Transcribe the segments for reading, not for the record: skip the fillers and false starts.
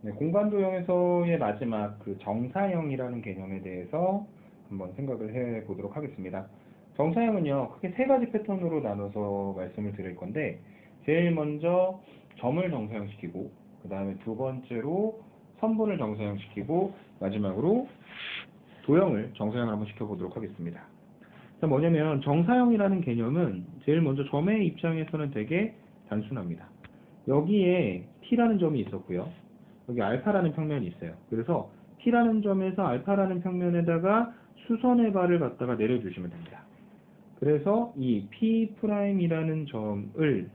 네, 공간도형에서의 마지막 그 정사형이라는 개념에 대해서 한번 생각을 해 보도록 하겠습니다. 정사형은요, 크게 세 가지 패턴으로 나눠서 말씀을 드릴 건데, 제일 먼저 점을 정사형시키고, 그 다음에 두 번째로 선분을 정사형시키고, 마지막으로 도형을 정사형을 한번 시켜보도록 하겠습니다. 자, 뭐냐면 정사형이라는 개념은 제일 먼저 점의 입장에서는 되게 단순합니다. 여기에 t라는 점이 있었고요. 여기 알파라는 평면이 있어요. 그래서 t라는 점에서 알파라는 평면에다가 수선의 발을 갖다가 내려주시면 됩니다. 그래서 이 P'이라는 점을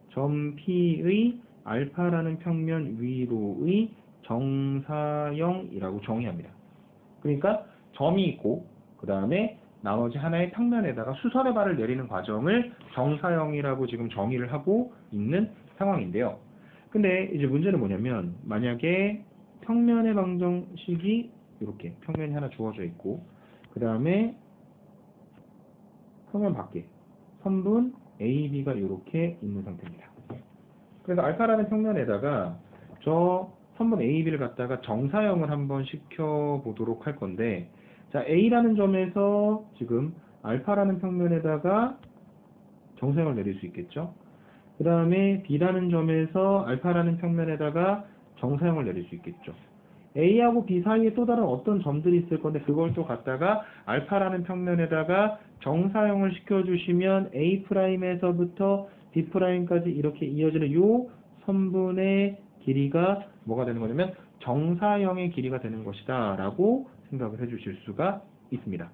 점 P의 알파라는 평면 위로의 정사형이라고 정의합니다. 그러니까 점이 있고 그 다음에 나머지 하나의 평면에다가 수선의 발을 내리는 과정을 정사형이라고 지금 정의를 하고 있는 상황인데요. 근데 이제 문제는 뭐냐면 만약에 평면의 방정식이 이렇게 평면이 하나 주어져 있고 그 다음에 평면 밖에 선분 AB가 이렇게 있는 상태입니다. 그래서 알파라는 평면에다가 저 선분 AB를 갖다가 정사형을 한번 시켜보도록 할 건데 자 A라는 점에서 지금 알파라는 평면에다가 정사형을 내릴 수 있겠죠. 그 다음에 B라는 점에서 알파라는 평면에다가 정사형을 내릴 수 있겠죠. A하고 B 사이에 또 다른 어떤 점들이 있을 건데 그걸 또 갖다가 알파라는 평면에다가 정사형을 시켜주시면 A'에서부터 B'까지 이렇게 이어지는 요 선분의 길이가 뭐가 되는 거냐면 정사형의 길이가 되는 것이다 라고 생각을 해주실 수가 있습니다.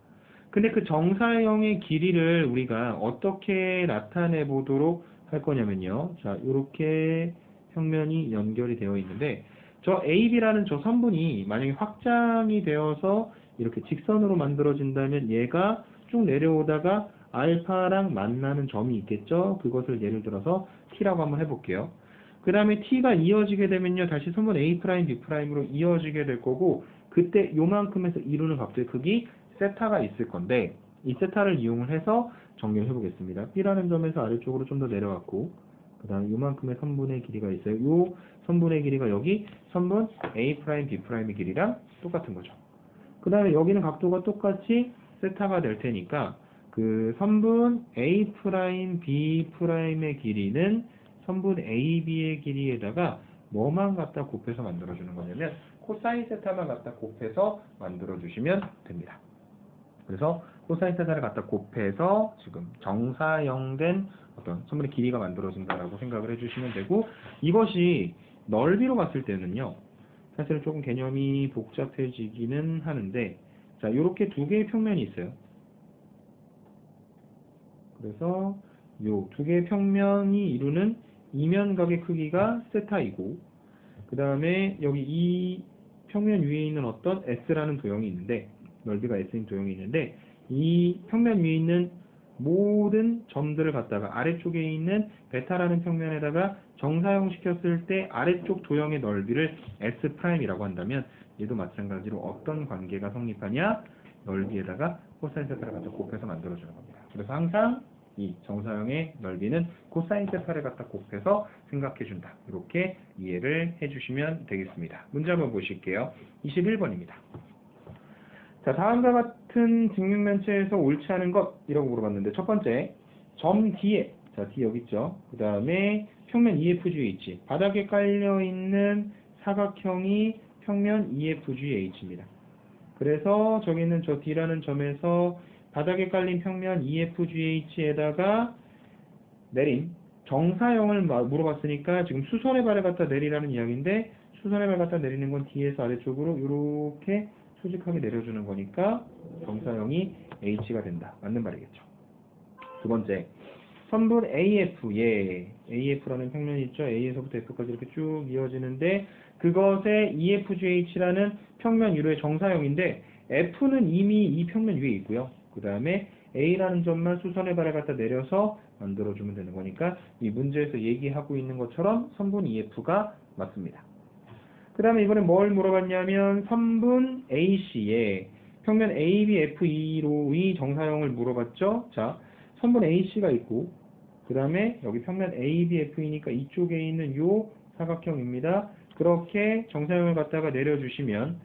근데 그 정사형의 길이를 우리가 어떻게 나타내 보도록 할 거냐면요. 자, 이렇게 평면이 연결이 되어 있는데 저 AB라는 저 선분이 만약에 확장이 되어서 이렇게 직선으로 만들어진다면 얘가 쭉 내려오다가 알파랑 만나는 점이 있겠죠. 그것을 예를 들어서 T라고 한번 해볼게요. 그 다음에 T가 이어지게 되면요. 다시 선분 A', B'로 이어지게 될 거고 그때 요만큼에서 이루는 각도의 크기 세타가 있을 건데 이 세타를 이용을 해서 정리를 해보겠습니다. B라는 점에서 아래쪽으로 좀 더 내려왔고 그 다음에 요만큼의 선분의 길이가 있어요. 요 선분의 길이가 여기 선분 A', B'의 길이랑 똑같은 거죠. 그 다음에 여기는 각도가 똑같이 세타가 될 테니까 그 선분 A', B'의 길이는 선분 AB의 길이에다가 뭐만 갖다 곱해서 만들어주는 거냐면 코사인 세타만 갖다 곱해서 만들어주시면 됩니다. 그래서 코사인 세타를 갖다 곱해서 지금 정사형된 어떤 선분의 길이가 만들어진다라고 생각을 해주시면 되고 이것이 넓이로 봤을 때는요. 사실은 조금 개념이 복잡해지기는 하는데 자 이렇게 두 개의 평면이 있어요. 그래서 요 두 개의 평면이 이루는 이면각의 크기가 세타이고 그 다음에 여기 이 평면 위에 있는 어떤 S라는 도형이 있는데 넓이가 S인 도형이 있는데 이 평면 위에 있는 모든 점들을 갖다가 아래쪽에 있는 베타라는 평면에다가 정사형 시켰을 때 아래쪽 도형의 넓이를 S'이라고 한다면 얘도 마찬가지로 어떤 관계가 성립하냐 넓이에다가 코사인 세타를 갖다 곱해서 만들어주는 겁니다. 그래서 항상 이 정사형의 넓이는 코사인 세타를 갖다 곱해서 생각해준다. 이렇게 이해를 해주시면 되겠습니다. 문제 한번 보실게요. 21번입니다. 자, 다음과 같은 직육면체에서 옳지 않은 것이라고 물어봤는데 첫 번째, 점 D에 자, D 여기 있죠. 그 다음에 평면 EFGH 바닥에 깔려있는 사각형이 평면 EFGH입니다. 그래서 저기 있는 저 D라는 점에서 바닥에 깔린 평면 EFGH에다가 내림 정사형을 물어봤으니까 지금 수선의 발을 갖다 내리라는 이야기인데 수선의 발 갖다 내리는 건 D에서 아래쪽으로 이렇게 수직하게 내려주는 거니까 정사형이 H가 된다. 맞는 말이겠죠. 두 번째, 선분 AF, AF라는 평면이 있죠. A에서부터 F까지 이렇게 쭉 이어지는데 그것의 EFGH라는 평면 위로의 정사형인데 F는 이미 이 평면 위에 있고요. 그 다음에 A라는 점만 수선의 발을 갖다 내려서 만들어주면 되는 거니까 이 문제에서 얘기하고 있는 것처럼 선분 EF가 맞습니다. 그 다음에 이번에 뭘 물어봤냐면 선분 AC에 평면 ABFE로의 정사형을 물어봤죠. 자, 선분 AC가 있고 그 다음에 여기 평면 ABFE니까 이쪽에 있는 요 사각형입니다. 그렇게 정사형을 갖다가 내려주시면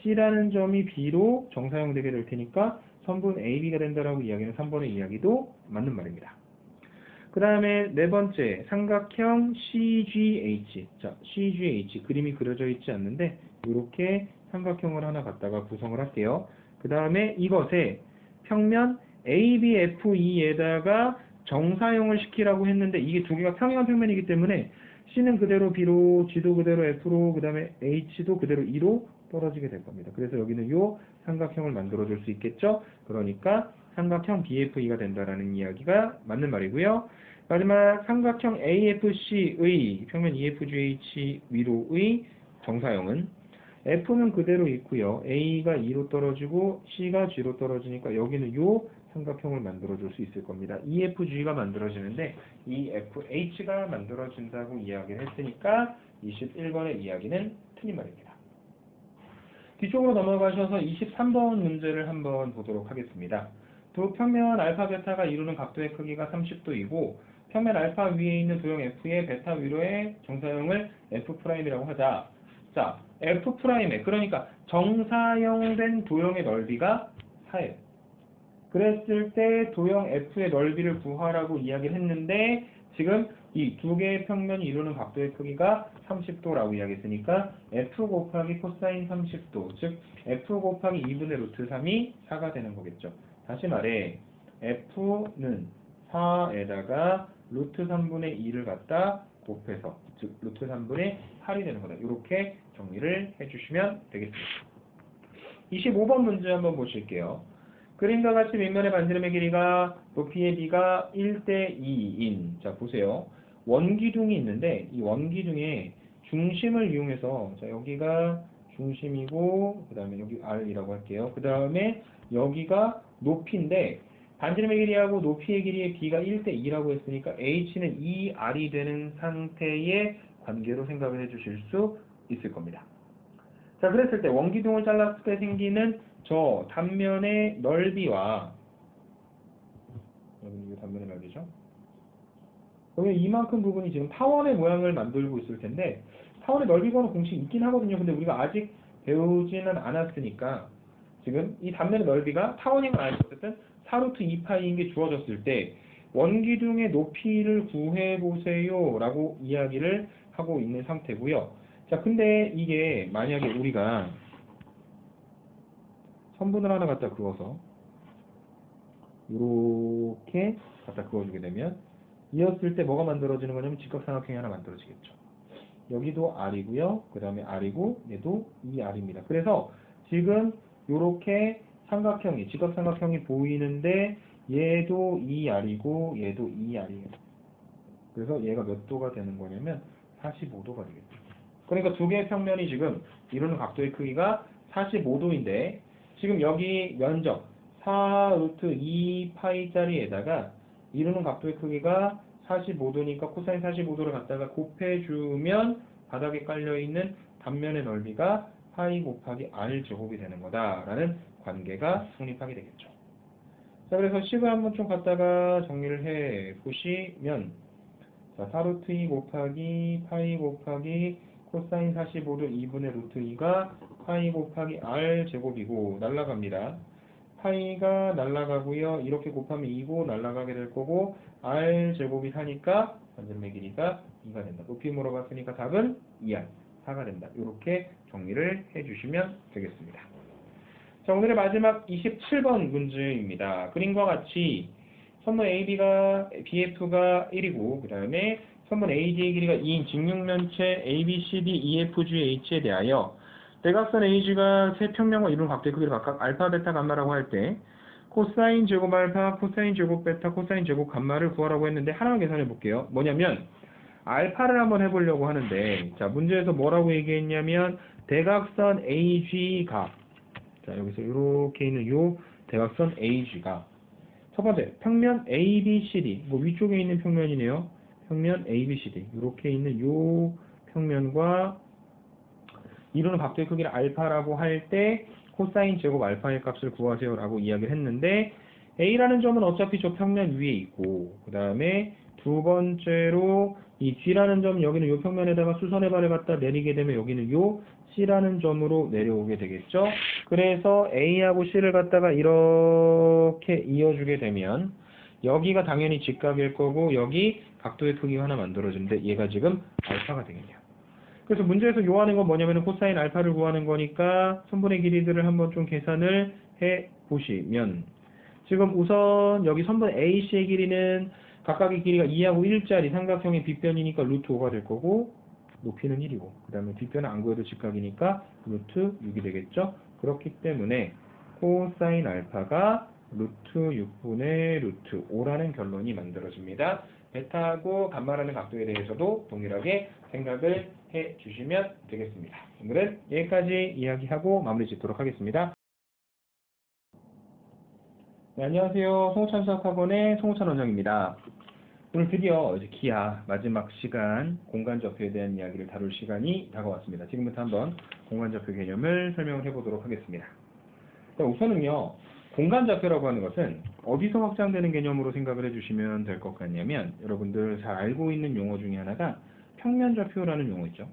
C라는 점이 B로 정사형 되게 될 테니까 선분 AB가 된다라고 이야기는 3번의 이야기도 맞는 말입니다. 그 다음에 네 번째 삼각형 CGH. 자, CGH 그림이 그려져 있지 않는데 이렇게 삼각형을 하나 갖다가 구성을 할게요. 그 다음에 이것에 평면 ABFE에다가 정사형을 시키라고 했는데 이게 두 개가 평행한 평면이기 때문에 C는 그대로 B로, G도 그대로 F로, 그 다음에 H도 그대로 E로 떨어지게 될 겁니다. 그래서 여기는 요 삼각형을 만들어 줄 수 있겠죠. 그러니까 삼각형 BFE가 된다라는 이야기가 맞는 말이고요. 마지막 삼각형 AFC의 평면 EFGH 위로의 정사형은 F는 그대로 있고요. A가 E로 떨어지고 C가 G로 떨어지니까 여기는 요 삼각형을 만들어 줄 수 있을 겁니다. EFG가 만들어지는데 EFH가 만들어진다고 이야기를 했으니까 21번의 이야기는 틀린 말입니다. 뒤쪽으로 넘어가셔서 23번 문제를 한번 보도록 하겠습니다. 두 평면 알파 베타가 이루는 각도의 크기가 30도이고 평면 알파 위에 있는 도형 F의 베타 위로의 정사형을 F'이라고 하자. 자, F'에 그러니까 정사형된 도형의 넓이가 4예요. 그랬을 때 도형 F의 넓이를 구하라고 이야기를 했는데 지금 이 두 개의 평면이 이루는 각도의 크기가 30도라고 이야기했으니까 F 곱하기 코사인 30도, 즉 F 곱하기 2분의 루트 3이 4가 되는 거겠죠. 다시 말해 F는 4에다가 루트 3분의 2를 갖다 곱해서 즉 루트 3분의 8이 되는 거다. 이렇게 정리를 해주시면 되겠습니다. 25번 문제 한번 보실게요. 그림과 같이 밑면의 반지름의 길이가 높이의 B가 1대 2인. 자, 보세요. 원기둥이 있는데 이 원기둥의 중심을 이용해서 자, 여기가 중심이고 그 다음에 여기 R이라고 할게요. 그 다음에 여기가 높이인데 반지름의 길이하고 높이의 길이의 B가 1대 2라고 했으니까 H는 2R이 되는 상태의 관계로 생각을 해주실 수 있을 겁니다. 자, 그랬을 때 원기둥을 잘랐을 때 생기는 저 단면의 넓이와 여기 이 단면의 넓이죠. 그러면 이만큼 부분이 지금 타원의 모양을 만들고 있을 텐데 타원의 넓이고는 공식이 있긴 하거든요. 근데 우리가 아직 배우지는 않았으니까 지금 이 단면의 넓이가 타원인 건 알고 어쨌든 4루트 2파이인 게 주어졌을 때 원기둥의 높이를 구해보세요 라고 이야기를 하고 있는 상태고요. 자, 근데 이게 만약에 우리가 선분을 하나 갖다 그어서 이렇게 갖다 그어주게 되면 이었을 때 뭐가 만들어지는 거냐면 직각삼각형이 하나 만들어지겠죠. 여기도 R이고요. 그 다음에 R이고 얘도 2R입니다. 그래서 지금 이렇게 삼각형이 직각삼각형이 보이는데 얘도 2R이고 얘도 2R이에요. 그래서 얘가 몇 도가 되는 거냐면 45도가 되겠죠. 그러니까 두 개의 평면이 지금 이루는 각도의 크기가 45도인데 지금 여기 면적 4루트 2파이짜리에다가 이루는 각도의 크기가 45도니까 코사인 45도를 갖다가 곱해주면 바닥에 깔려있는 단면의 넓이가 파이 곱하기 R 제곱이 되는 거다라는 관계가 성립하게 되겠죠. 자, 그래서 식을 한번 좀 갖다가 정리를 해 보시면 자, 4루트 2 곱하기 파이 곱하기 코사인 45도 2분의 루트 2가 파이 곱하기 R 제곱이고 날라갑니다. 파이가 날라가고요. 이렇게 곱하면 2고 날라가게 될 거고 R 제곱이 4니까 반지름의 길이가 2가 된다. 높이 물어봤으니까 답은 2R, 4가 된다. 이렇게 정리를 해주시면 되겠습니다. 자, 오늘의 마지막 27번 문제입니다. 그림과 같이 선분 AB가 BF가 1이고 그 다음에 선분 AD의 길이가 2인 직육면체 ABCD EFGH에 대하여 대각선 AG가 세 평면과 이루는 각도의 크기를 각각 알파, 베타, 감마라고 할 때 코사인 제곱 알파, 코사인 제곱 베타, 코사인 제곱 감마를 구하라고 했는데 하나만 계산해 볼게요. 뭐냐면 알파를 한번 해보려고 하는데 자, 문제에서 뭐라고 얘기했냐면 대각선 AG가 자, 여기서 이렇게 있는 요 대각선 AG가 첫 번째 평면 ABCD 뭐 위쪽에 있는 평면이네요. 평면 ABCD 이렇게 있는 요 평면과 이루는 각도의 크기를 알파라고 할 때 코사인 제곱 알파의 값을 구하세요 라고 이야기를 했는데 A라는 점은 어차피 저 평면 위에 있고 그 다음에 두 번째로 이 G라는 점 여기는 요 평면에다가 수선의 발을 갖다 내리게 되면 여기는 요 C라는 점으로 내려오게 되겠죠. 그래서 A하고 C를 갖다가 이렇게 이어주게 되면 여기가 당연히 직각일 거고 여기 각도의 크기가 하나 만들어지는데 얘가 지금 알파가 되겠네요. 그래서 문제에서 요하는 건 뭐냐면 코사인 알파를 구하는 거니까 선분의 길이들을 한번 좀 계산을 해 보시면 지금 우선 여기 선분 AC의 길이는 각각의 길이가 2하고 1짜리 삼각형의 빗변이니까 루트 5가 될 거고 높이는 1이고 그 다음에 빗변은 안 구해도 직각이니까 루트 6이 되겠죠. 그렇기 때문에 코사인 알파가 루트 6분의 루트 5라는 결론이 만들어집니다. 베타하고 감마라는 각도에 대해서도 동일하게 생각을 해 주시면 되겠습니다. 오늘은 여기까지 이야기하고 마무리 짓도록 하겠습니다. 네, 안녕하세요. 송호찬 수학학원의 송호찬 원장입니다. 오늘 드디어 이제 기하 마지막 시간 공간좌표에 대한 이야기를 다룰 시간이 다가왔습니다. 지금부터 한번 공간좌표 개념을 설명을 해보도록 하겠습니다. 우선은요, 공간좌표라고 하는 것은 어디서 확장되는 개념으로 생각을 해주시면 될 것 같냐면 여러분들 잘 알고 있는 용어 중에 하나가 평면좌표라는 용어 있죠.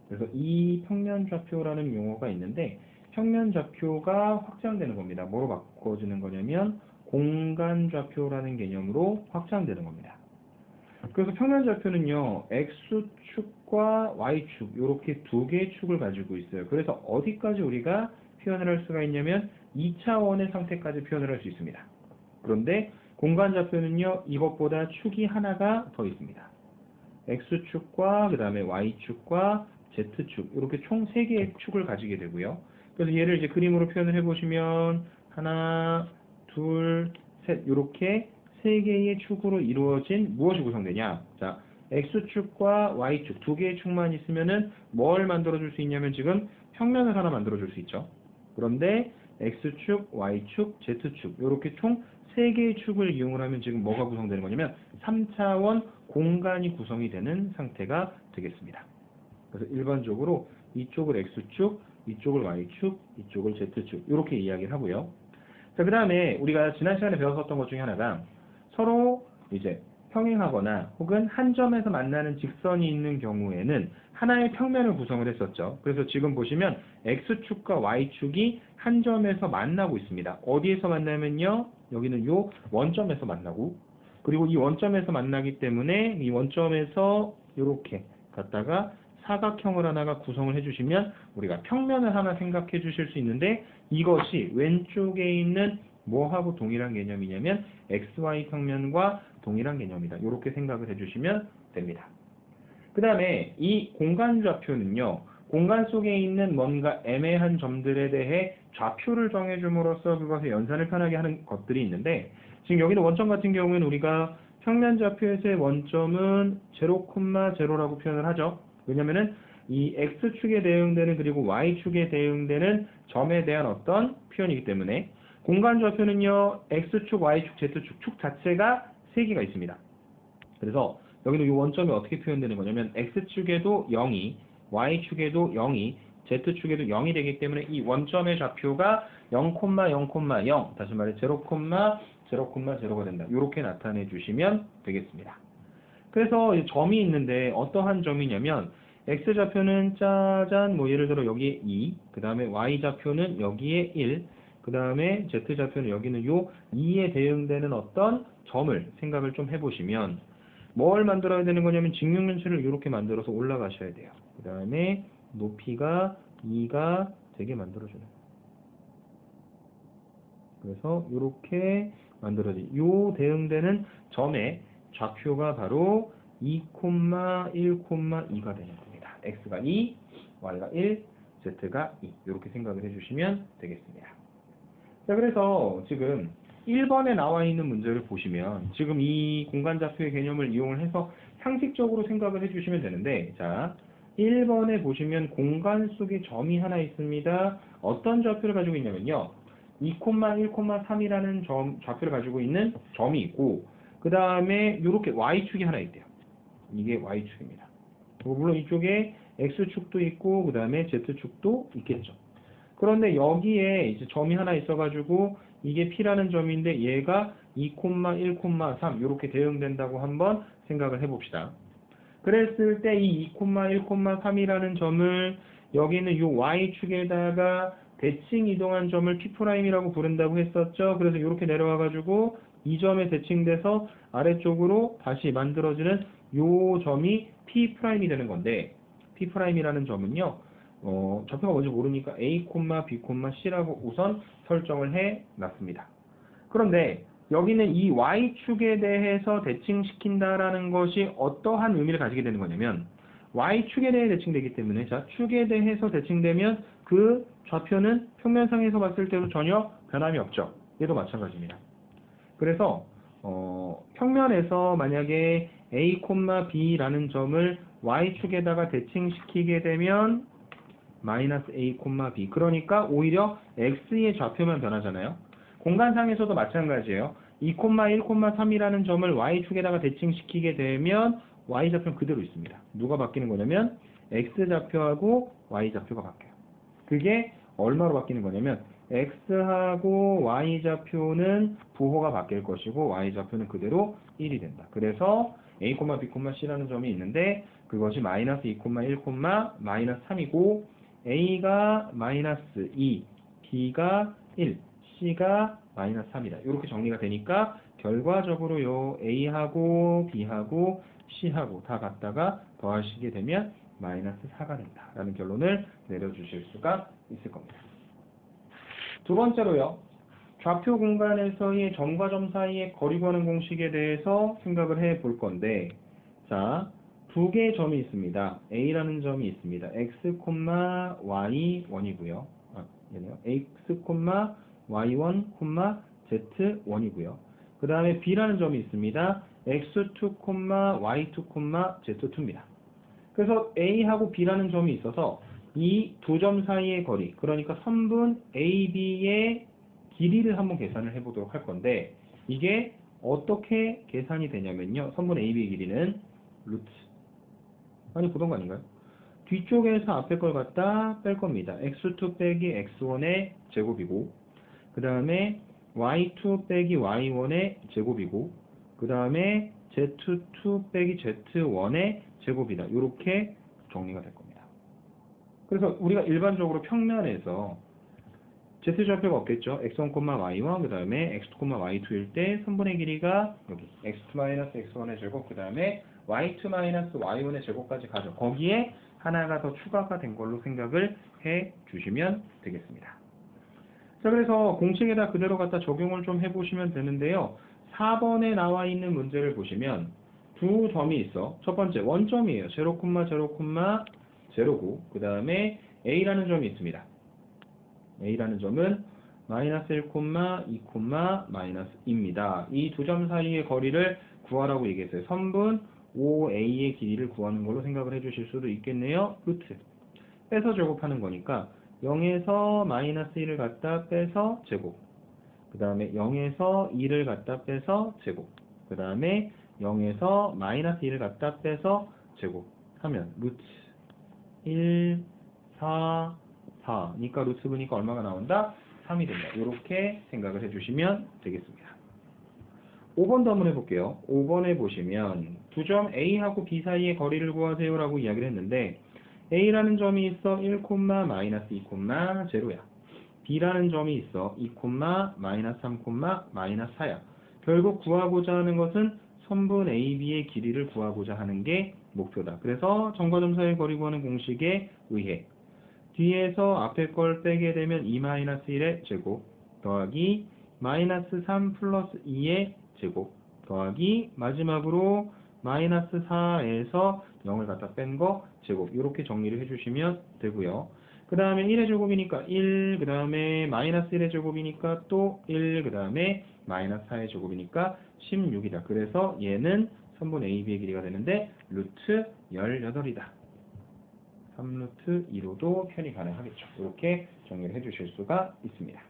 그래서 이 평면좌표라는 용어가 있는데 평면좌표가 확장되는 겁니다. 뭐로 바꿔지는 거냐면 공간좌표라는 개념으로 확장되는 겁니다. 그래서 평면좌표는요, X축과 Y축 이렇게 두 개의 축을 가지고 있어요. 그래서 어디까지 우리가 표현을 할 수가 있냐면 2차원의 상태까지 표현을 할 수 있습니다. 그런데 공간좌표는요, 이것보다 축이 하나가 더 있습니다. X축과 그 다음에 Y축과 Z축 이렇게 총 3개의 축을 가지게 되고요. 그래서 얘를 이제 그림으로 표현을 해보시면 하나, 둘, 셋 이렇게 3개의 축으로 이루어진 무엇이 구성되냐? 자, X축과 Y축 두 개의 축만 있으면은 뭘 만들어줄 수 있냐면 지금 평면을 하나 만들어줄 수 있죠. 그런데 X축, Y축, Z축 이렇게 총 3개의 축을 이용을 하면 지금 뭐가 구성되는 거냐면 3차원 공간이 구성이 되는 상태가 되겠습니다. 그래서 일반적으로 이쪽을 X축, 이쪽을 Y축, 이쪽을 Z축 이렇게 이야기를 하고요. 자, 그 다음에 우리가 지난 시간에 배웠었던 것 중에 하나가 서로 이제 평행하거나 혹은 한 점에서 만나는 직선이 있는 경우에는 하나의 평면을 구성을 했었죠. 그래서 지금 보시면 X축과 Y축이 한 점에서 만나고 있습니다. 어디에서 만나면요? 여기는 요 원점에서 만나고 그리고 이 원점에서 만나기 때문에 이 원점에서 이렇게 갖다가 사각형을 하나가 구성을 해주시면 우리가 평면을 하나 생각해 주실 수 있는데 이것이 왼쪽에 있는 뭐하고 동일한 개념이냐면 XY 평면과 동일한 개념이다. 이렇게 생각을 해주시면 됩니다. 그 다음에 이 공간좌표는요. 공간 속에 있는 뭔가 애매한 점들에 대해 좌표를 정해줌으로써 그것의 연산을 편하게 하는 것들이 있는데 지금 여기는 원점 같은 경우에는 우리가 평면좌표에서의 원점은 0,0라고 표현을 하죠. 왜냐면은 이 X축에 대응되는 그리고 Y축에 대응되는 점에 대한 어떤 표현이기 때문에 공간좌표는요. X축, Y축, Z축 축 자체가 3개가 있습니다. 그래서 여기는 이 원점이 어떻게 표현되는 거냐면 X축에도 0이, Y축에도 0이, Z축에도 0이 되기 때문에 이 원점의 좌표가 0,0,0 다시 말해 0,0,0가 된다. 이렇게 나타내 주시면 되겠습니다. 그래서 점이 있는데 어떠한 점이냐면 X좌표는 짜잔 뭐 예를 들어 여기에 2, 그 다음에 Y좌표는 여기에 1, 그 다음에 Z좌표는 여기는 요 2에 대응되는 어떤 점을 생각을 좀 해보시면 뭘 만들어야 되는 거냐면 직육면체를 이렇게 만들어서 올라가셔야 돼요. 그 다음에 높이가 2가 되게 만들어주는 거예요. 그래서 이렇게 만들어진 요 대응되는 점의 좌표가 바로 2,1,2가 되는 겁니다. X가 2, Y가 1, Z가 2 이렇게 생각을 해주시면 되겠습니다. 자, 그래서 지금 1번에 나와 있는 문제를 보시면 지금 이 공간좌표의 개념을 이용을 해서 상식적으로 생각을 해주시면 되는데 자, 1번에 보시면 공간 속에 점이 하나 있습니다. 어떤 좌표를 가지고 있냐면요. 2,1,3이라는 좌표를 가지고 있는 점이 있고 그 다음에 이렇게 Y축이 하나 있대요. 이게 Y축입니다. 물론 이쪽에 X축도 있고 그 다음에 Z축도 있겠죠. 그런데 여기에 이제 점이 하나 있어가지고 이게 P라는 점인데 얘가 2, 1, 3 이렇게 대응된다고 한번 생각을 해봅시다. 그랬을 때 이 2, 1, 3이라는 점을 여기는 이 Y축에다가 대칭 이동한 점을 P'이라고 부른다고 했었죠. 그래서 이렇게 내려와가지고 이 점에 대칭돼서 아래쪽으로 다시 만들어지는 이 점이 P'이 되는 건데 P'이라는 점은요. 좌표가 뭔지 모르니까 A, B, C라고 우선 설정을 해놨습니다. 그런데 여기는 이 Y축에 대해서 대칭시킨다라는 것이 어떠한 의미를 가지게 되는 거냐면 Y축에 대해 대칭되기 때문에 자, 축에 대해서 대칭되면 그 좌표는 평면상에서 봤을 때도 전혀 변함이 없죠. 얘도 마찬가지입니다. 그래서 평면에서 만약에 A, B라는 점을 Y축에다가 대칭시키게 되면 마이너스 A, B 그러니까 오히려 X의 좌표만 변하잖아요. 공간상에서도 마찬가지예요. 2, 1, 3이라는 점을 Y축에다가 대칭시키게 되면 Y좌표는 그대로 있습니다. 누가 바뀌는 거냐면 X좌표하고 Y좌표가 바뀌어요. 그게 얼마로 바뀌는 거냐면 X하고 Y좌표는 부호가 바뀔 것이고 Y좌표는 그대로 1이 된다. 그래서 A, B, C라는 점이 있는데 그것이 마이너스 2, 1, 마이너스 3이고 A가 마이너스 2, B가 1, C가 마이너스 3이다. 이렇게 정리가 되니까 결과적으로 요 A하고 B하고 C하고 다 갖다가 더하시게 되면 마이너스 4가 된다. 라는 결론을 내려주실 수가 있을 겁니다. 두 번째로요. 좌표 공간에서의 점과 점 사이의 거리 구하는 공식에 대해서 생각을 해 볼 건데 자, 두 개의 점이 있습니다. A라는 점이 있습니다. X, Y1이고요. 얘네요. X, Y1, Z1이고요. 그 다음에 B라는 점이 있습니다. X2, Y2, Z2입니다. 그래서 A하고 B라는 점이 있어서 이 두 점 사이의 거리, 그러니까 선분 AB의 길이를 한번 계산을 해보도록 할 건데 이게 어떻게 계산이 되냐면요. 선분 AB의 길이는 루트 많이 보던 거 아닌가요? 뒤쪽에서 앞에 걸 갖다 뺄 겁니다. x2 빼기 x1의 제곱이고 그 다음에 y2 빼기 y1의 제곱이고 그 다음에 z2 빼기 z1의 제곱이다. 이렇게 정리가 될 겁니다. 그래서 우리가 일반적으로 평면에서 z좌표가 없겠죠. x1, y1 그 다음에 x2, y2일 때 선분의 길이가 여기 x2-x1의 제곱 그 다음에 y2-y1의 제곱까지 가죠. 거기에 하나가 더 추가가 된 걸로 생각을 해 주시면 되겠습니다. 자, 그래서 공식에다 그대로 갖다 적용을 좀 해보시면 되는데요. 4번에 나와 있는 문제를 보시면 두 점이 있어. 첫 번째 원점이에요. 0, 0,0,9 그 다음에 A라는 점이 있습니다. A라는 점은 마이너스 1, 2, 마이너스 2입니다. 이 두 점 사이의 거리를 구하라고 얘기했어요. 선분 OA의 길이를 구하는 걸로 생각을 해주실 수도 있겠네요. 루트 빼서 제곱하는 거니까 0에서 마이너스 1을 갖다 빼서 제곱 그 다음에 0에서 2를 갖다 빼서 제곱 그 다음에 0에서 마이너스 1을 갖다 빼서 제곱 하면 루트 1, 4, 4니까 루트 그니까 얼마가 나온다? 3이 된다. 이렇게 생각을 해주시면 되겠습니다. 5번도 한번 해볼게요. 5번에 보시면 두 점 A하고 B 사이의 거리를 구하세요 라고 이야기를 했는데 A라는 점이 있어 1, 마이너스 2, 0야. B라는 점이 있어 2, 마이너스 3, 마이너스 4야. 결국 구하고자 하는 것은 선분 AB의 길이를 구하고자 하는 게 목표다. 그래서 점과 점 사이의 거리 구하는 공식에 의해 뒤에서 앞에 걸 빼게 되면 2-1의 제곱 더하기 마이너스 3 플러스 2의 제곱 더하기 마지막으로 마이너스 4에서 0을 갖다 뺀 거 제곱 이렇게 정리를 해주시면 되고요. 그 다음에 1의 제곱이니까 1, 그 다음에 마이너스 1의 제곱이니까 또 1, 그 다음에 마이너스 4의 제곱이니까 16이다. 그래서 얘는 선분 AB의 길이가 되는데 루트 18이다. 3루트 2로도 표현이 가능하겠죠. 이렇게 정리를 해주실 수가 있습니다.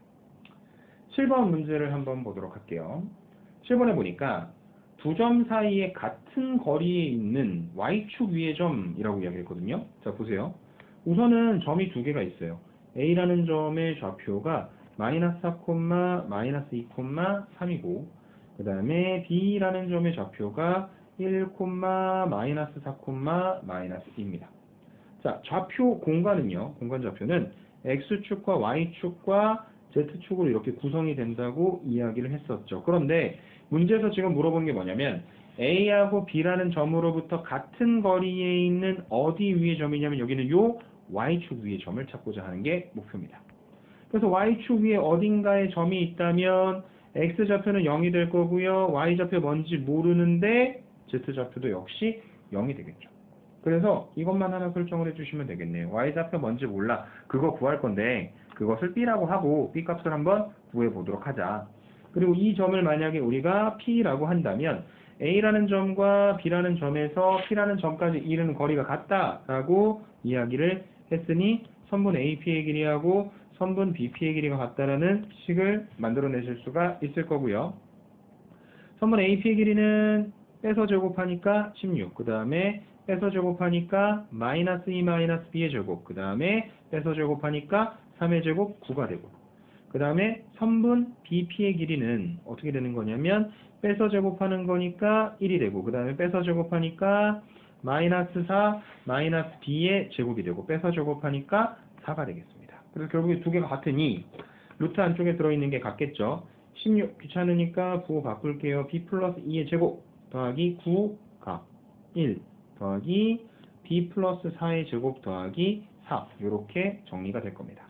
7번 문제를 한번 보도록 할게요. 7번에 보니까 두 점 사이에 같은 거리에 있는 Y축 위의 점이라고 이야기했거든요. 자, 보세요. 우선은 점이 두 개가 있어요. A라는 점의 좌표가 마이너스 4, 마이너스 2, 3이고 그 다음에 B라는 점의 좌표가 1, 마이너스 4, 마이너스 2입니다. 자, 좌표 공간은요. 공간 좌표는 X축과 Y축과 Z축으로 이렇게 구성이 된다고 이야기를 했었죠. 그런데 문제에서 지금 물어본 게 뭐냐면 A하고 B라는 점으로부터 같은 거리에 있는 어디 위의 점이냐면 여기는 요 Y축 위의 점을 찾고자 하는 게 목표입니다. 그래서 Y축 위에 어딘가에 점이 있다면 X좌표는 0이 될 거고요. Y좌표 뭔지 모르는데 Z좌표도 역시 0이 되겠죠. 그래서 이것만 하나 설정을 해주시면 되겠네요. Y좌표 뭔지 몰라. 그거 구할 건데 그것을 B라고 하고 B 값을 한번 구해보도록 하자. 그리고 이 점을 만약에 우리가 P라고 한다면 A라는 점과 B라는 점에서 P라는 점까지 이르는 거리가 같다라고 이야기를 했으니 선분 AP의 길이하고 선분 BP의 길이가 같다라는 식을 만들어내실 수가 있을 거고요. 선분 AP의 길이는 빼서 제곱하니까 16, 그 다음에 빼서 제곱하니까 마이너스 2 마이너스 B의 제곱, 그 다음에 빼서 제곱하니까 3의 제곱 9가 되고 그 다음에 선분 BP의 길이는 어떻게 되는 거냐면 빼서 제곱하는 거니까 1이 되고 그 다음에 빼서 제곱하니까 마이너스 4 마이너스 B의 제곱이 되고 빼서 제곱하니까 4가 되겠습니다. 그래서 결국에 두 개가 같으니 루트 안쪽에 들어있는 게 같겠죠. 16 귀찮으니까 9 바꿀게요. B 플러스 2의 제곱 더하기 9가 1 더하기 B 플러스 4의 제곱 더하기 4 이렇게 정리가 될 겁니다.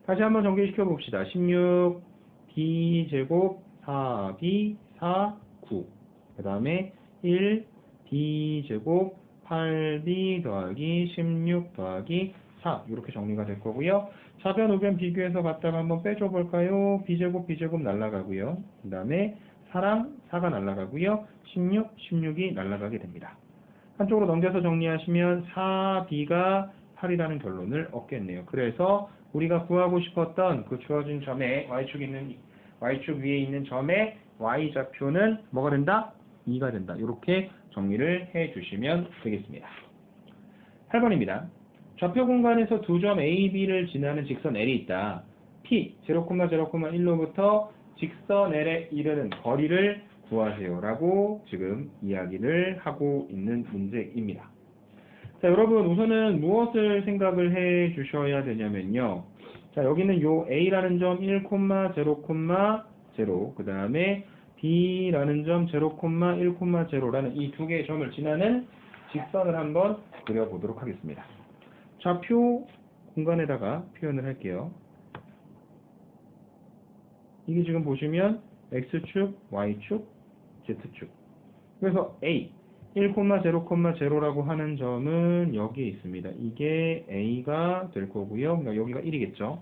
다시 한번 정리시켜 봅시다. 16 B 제곱 4B 4 9 그 다음에 1 B 제곱 8B 더하기 16 더하기 4 이렇게 정리가 될 거고요. 좌변 우변 비교해서 갖다가 한번 빼줘 볼까요? B제곱 B제곱 날라가고요. 그 다음에 4랑 4가 날라가고요. 16, 16이 날라가게 됩니다. 한쪽으로 넘겨서 정리하시면 4B가 8이라는 결론을 얻겠네요. 그래서 우리가 구하고 싶었던 그 주어진 점에 Y축 위에 있는 점의 Y좌표는 뭐가 된다? 2가 된다. 이렇게 정리를 해 주시면 되겠습니다. 8번입니다. 좌표 공간에서 두 점 A, B를 지나는 직선 L이 있다. P 0,0,1로부터 직선 L에 이르는 거리를 구하세요 라고 지금 이야기를 하고 있는 문제입니다. 자, 여러분 우선은 무엇을 생각을 해 주셔야 되냐면요. 자, 여기는 요 A라는 점 1,0,0, 그 다음에 B라는 점 0,1,0라는 이 두 개의 점을 지나는 직선을 한번 그려보도록 하겠습니다. 좌표 공간에다가 표현을 할게요. 이게 지금 보시면 X축, Y축, Z축. 그래서 A 1,0,0라고 하는 점은 여기에 있습니다. 이게 A가 될 거고요. 그러니까 여기가 1이겠죠.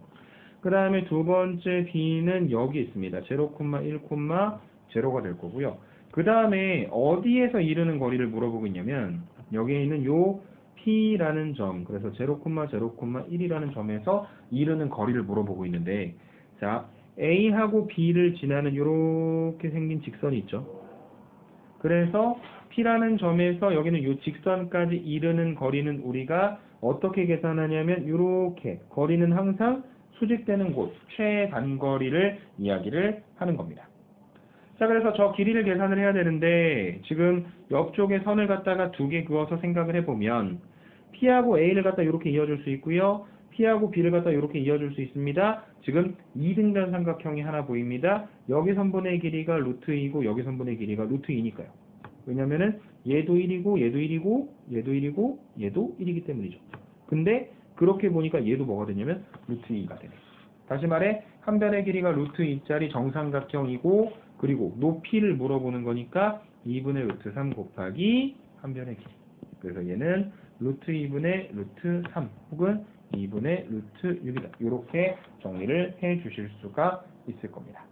그 다음에 두 번째 B는 여기 있습니다. 0,1,0가 될 거고요. 그 다음에 어디에서 이르는 거리를 물어보고 있냐면 여기에 있는 요 P라는 점, 그래서 0,0,1이라는 점에서 이르는 거리를 물어보고 있는데 자, A하고 B를 지나는 이렇게 생긴 직선이 있죠. 그래서 P라는 점에서 여기는 이 직선까지 이르는 거리는 우리가 어떻게 계산하냐면 이렇게 거리는 항상 수직되는 곳, 최단거리를 이야기를 하는 겁니다. 자, 그래서 저 길이를 계산을 해야 되는데 지금 옆쪽에 선을 갖다가 두 개 그어서 생각을 해보면 P하고 A를 갖다 이렇게 이어줄 수 있고요. P하고 B를 갖다 이렇게 이어줄 수 있습니다. 지금 2등변 삼각형이 하나 보입니다. 여기 선분의 길이가 루트 2고 여기 선분의 길이가 루트 2니까요. 왜냐면은 얘도 1이고 얘도 1이고 얘도 1이고 얘도 1이기 때문이죠. 근데 그렇게 보니까 얘도 뭐가 되냐면 루트 2가 되네. 다시 말해 한 변의 길이가 루트 2짜리 정삼각형이고 그리고 높이를 물어보는 거니까 2분의 루트 3 곱하기 한 변의 길이. 그래서 얘는 루트 2분의 루트 3 혹은 2분의 루트 6이다. 이렇게 정리를 해 주실 수가 있을 겁니다.